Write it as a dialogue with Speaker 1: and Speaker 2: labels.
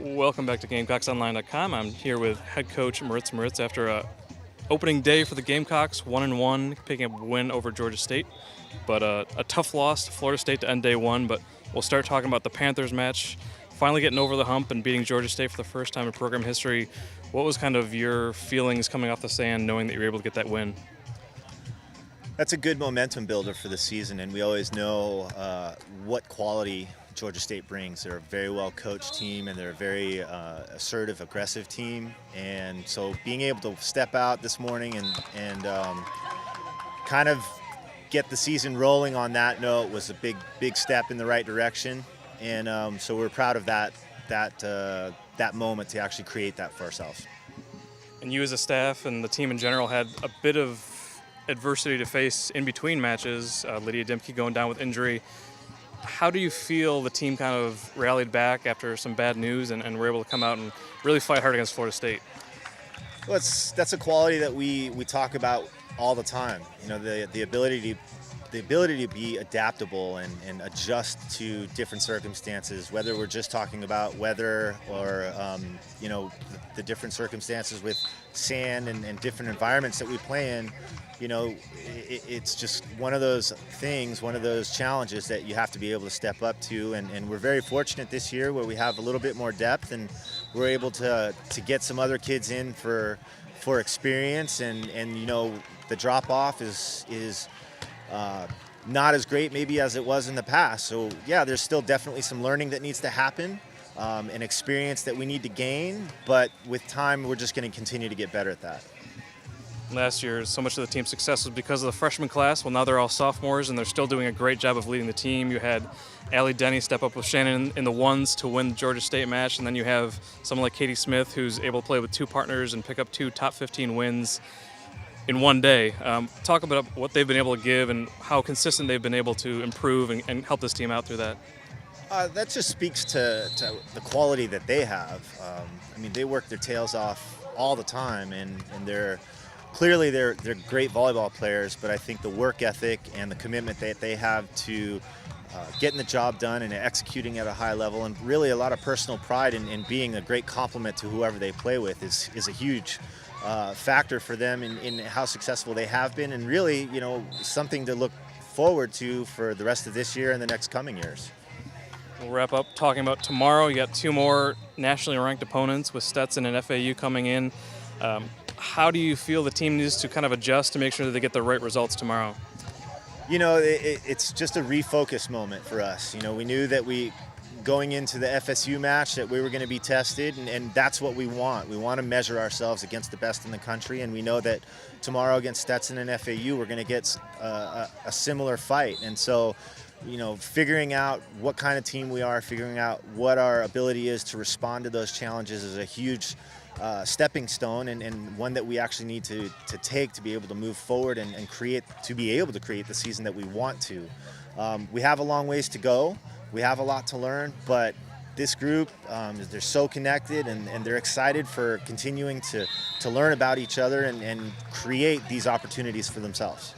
Speaker 1: Welcome back to GamecocksOnline.com. I'm here with head coach Moritz after a opening day for the Gamecocks, 1-1, picking up a win over Georgia State. But a tough loss to Florida State to end day one. But we'll start talking about the Panthers match, finally getting over the hump and beating Georgia State for the first time in program history. What was kind of your feelings coming off the sand, knowing that you were able to get that win?
Speaker 2: That's a good momentum builder for the season, and we always know what quality Georgia State brings. They're a very well-coached team, and they're a very assertive, aggressive team. And so being able to step out this morning and kind of get the season rolling on that note was a big step in the right direction. And so we're proud of that moment to actually create that for ourselves.
Speaker 1: And you as a staff and the team in general had a bit of adversity to face in between matches. Lydia Dimke going down with injury. How do you feel the team kind of rallied back after some bad news and were able to come out and really fight hard against Florida State?
Speaker 2: Well, that's a quality that we talk about all the time. You know, the ability to be adaptable and adjust to different circumstances, whether we're just talking about weather or the different circumstances with sand and different environments that we play in. You know, it's just one of those things, one of those challenges that you have to be able to step up to. And we're very fortunate this year where we have a little bit more depth and we're able to get some other kids in for experience. And you know, the drop off is not as great maybe as it was in the past. So yeah, there's still definitely some learning that needs to happen, and experience that we need to gain. But with time, we're just going to continue to get better at that.
Speaker 1: Last year, so much of the team's success was because of the freshman class. Well, now they're all sophomores, and they're still doing a great job of leading the team. You had Allie Denny step up with Shannon in the ones to win the Georgia State match, and then you have someone like Katie Smith, who's able to play with two partners and pick up two top 15 wins in one day. Talk about what they've been able to give and how consistent they've been able to improve and help this team out through that.
Speaker 2: That just speaks to the quality that they have. I mean, they work their tails off all the time, and they're great volleyball players, but I think the work ethic and the commitment that they have to getting the job done and executing at a high level, and really a lot of personal pride in being a great complement to whoever they play with is a huge factor for them in how successful they have been, and really, you know, something to look forward to for the rest of this year and the next coming years.
Speaker 1: We'll wrap up talking about tomorrow. You got two more nationally ranked opponents with Stetson and FAU coming in. How do you feel the team needs to kind of adjust to make sure that they get the right results tomorrow?
Speaker 2: You know, it's just a refocus moment for us. You know, we knew that going into the FSU match that we were going to be tested, and that's what we want. We want to measure ourselves against the best in the country, and we know that tomorrow against Stetson and FAU we're going to get a similar fight. And so, you know, figuring out what kind of team we are, figuring out what our ability is to respond to those challenges is a huge stepping stone, and one that we actually need to take to be able to move forward and be able to create the season that we want to. We have a long ways to go. We have a lot to learn, but this group, they're so connected, and they're excited for continuing to learn about each other and create these opportunities for themselves.